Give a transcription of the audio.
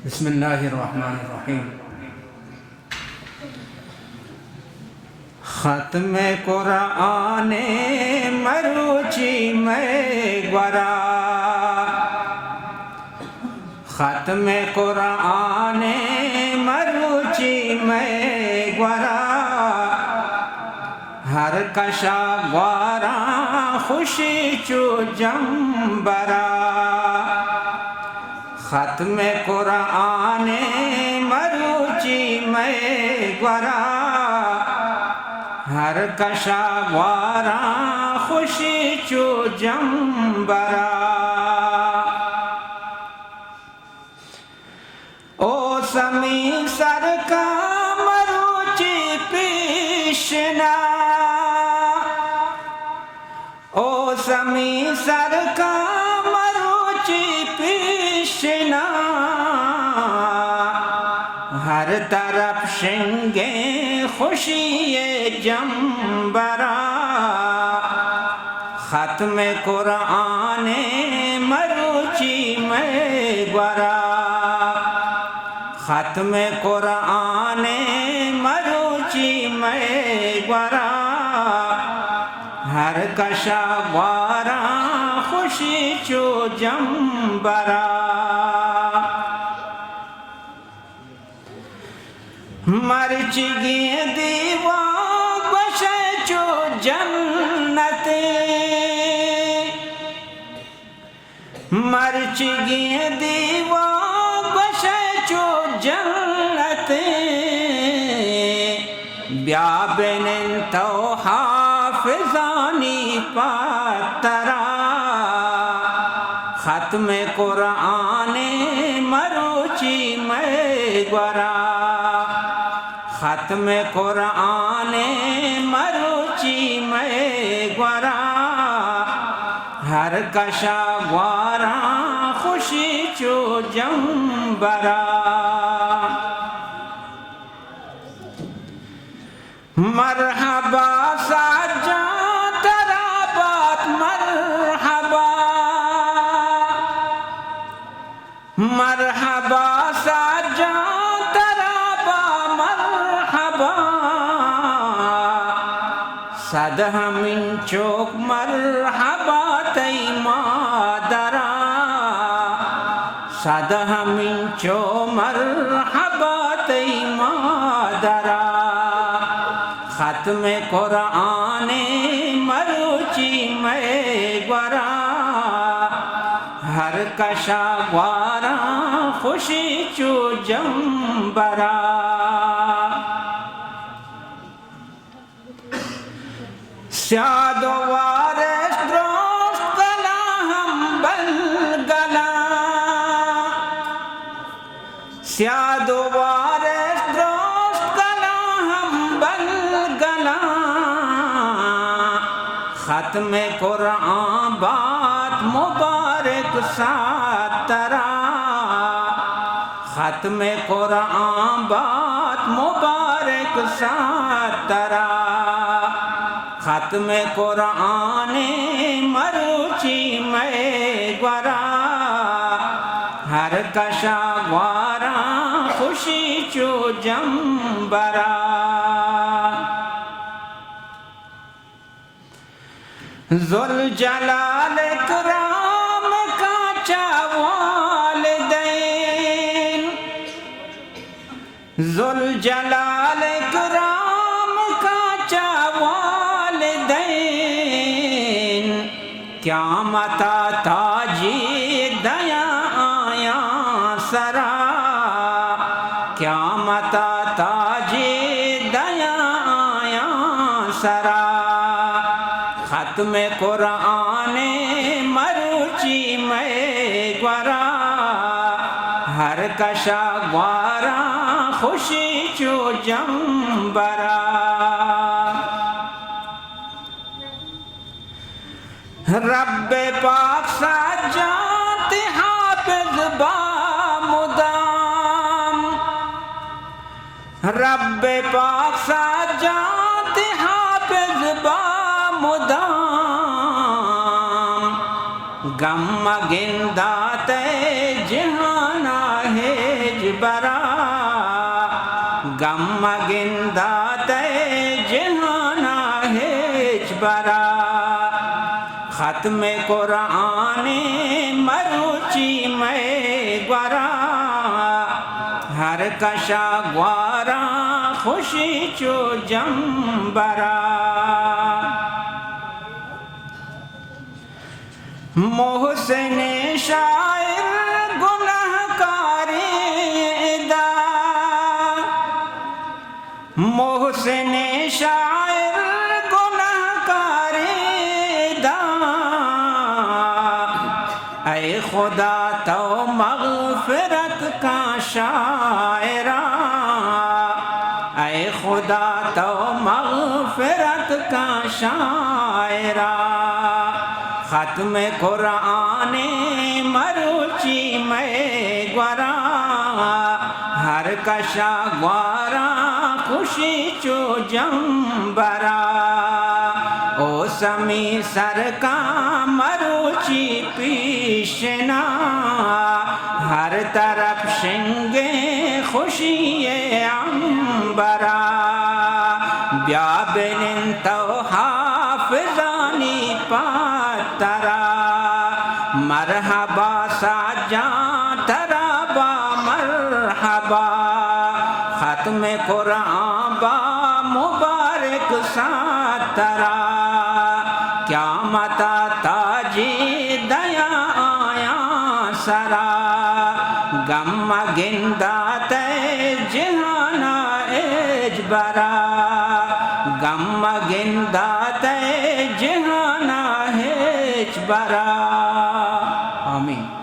بسم اللہ الرحمن الرحیم۔ ختم قرآن مروچی میں گورا، ختم قرآن مروچی میں گورا، ہر کشا گوارا خوشی چو جمبرا، ختم قرآن مروچی میں گورا، ہر کشا گوارا خوشی چو جمبرا، او سمی سر کا مروچی پیشنا، او سمی سر کا مروچی پیشنا، ہر طرف شنگیں خوشی جمبرا، ختم قرآن مروچی میں گورا، ختم قرآن مروچی میں گورا، ہر کشا گوارا خوشی چو جمبرا، مرچی گی دیوان گوشے چو جنت، مرچی گی دیوان گوشے چو جنت، بیابن تو حافظانی پاترا، ختم قرآن مروچی میں گورا، ختم قرآن مروچی میں گورا، ہر کشا گوارا خوشی چو جمبرا، مرحبا ساجاں ترا بات مرحبا، مرحبا ساجاں ترا بات مرحبا، صد ہمیں چوک مرحبا تی مادرا، صد ہمیں چو مرحبا تی مادرا، ختم قرآن مروچی میں گورا، ہر کشا گوارا خوشی چو جمبرا، سیاد و وارث درست گلا ہم بل گلا، سیاد و وارث درست گلا ہم بل گلا، ختم قرآن بات مبارک ساترا، ختم قرآن بات مبارک ساترا، ختم قرآن مروچی میں گورا، ہر کشا گوارا خوشی چو جمبرا، ذوالجلال اکرام کا چاوال دین، ذوالجلال اکرام کا چاوال دین، قیامت تاجی دیا آیا سرا، قیامت تاجی دیا آیا سرا، ختم قرآن مروچی میں گورا، ہر کشا گوارا خوشی چو جمبرا، رب پاک سجاد حافظ با مدام، رب پاک سجاد حافظ با مدام، غم گندات جہانا ہے برا غم گندات جہانا ہیچ برا ختم قرآن مروچی میں گورا ہر کشا گوارا خوشی چو جمبرا محسن شاعر گناہ کاری دا محسن شاعر گناہ کاری دا اے خدا تو مغفرت کا شاعرہ اے خدا تو مغفرت کا شاعرہ ختم قرآن مروچی میں گورا ہر کشا گوارا خوشی چو جمبرا او سمی سر کا مروچی پیشنا ہر طرف شنگے خوشی عنبرا بیابن تو حافظانی پاترا مرحبا ساجاں ترابا مرحبا ختم قرآن با مبارک ساترا قیامت تاجی دیا آیا سرا غم گندات جہانا اجبرا غم گندات جہانا ہیچ برا آمین.